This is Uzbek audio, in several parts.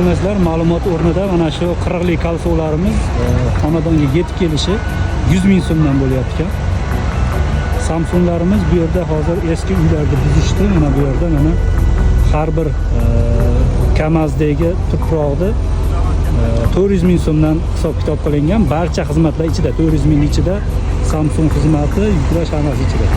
Aziz ma'lumot o'rnida mana shu 40 lik kolesolarimiz xonadonga yetib kelishi 100 ming so'mdan bo'lyapti ekan. Samsunglarimiz bu yerda hozir eski uylarni buzishdi. Mana bu yerda mana har bir KAMAZdagi tuproqni 400 ming so'mdan hisob-kitob qilingan. Barcha xizmatlar ichida, 400 ming ichida Samsung xizmati, yuklash hammasi ichida.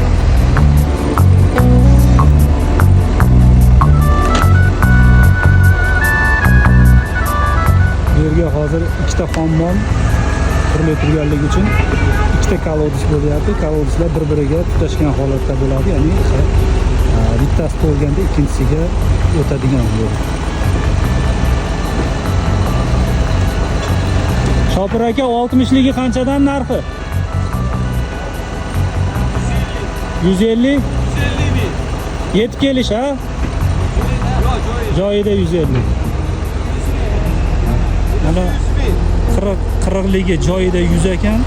Bu yerga hozir ikkita hammom qurilib turganligi uchun ikkita kolodis bo'lyapti. Kolodislar bir-biriga tutashgan holatda bo'ladi, ya'ni bittasi to'lganda ikkinchisiga o'tadigan yo'l. Shopir aka 60 ligi qanchadan narxi? 150? Yetib kelish ha? Joyida 150. Mana 40 ligi joyida 100 ekan.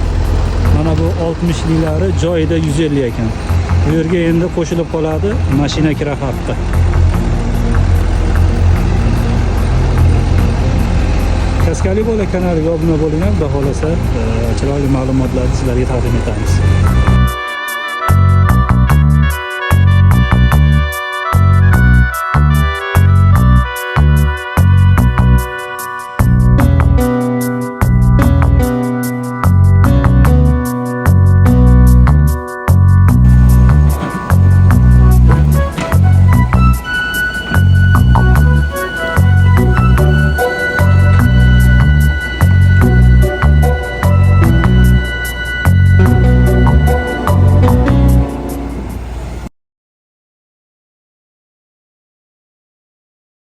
Mana bu 60 liglari joyida 150 ekan. Bu yerga endi qo'shilib qoladi mashina kira haqqi. Kaskali bola kanaliga obuna bo'ling, xudo xolasa chiroyli ma'lumotlarni sizlarga taqdim etamiz.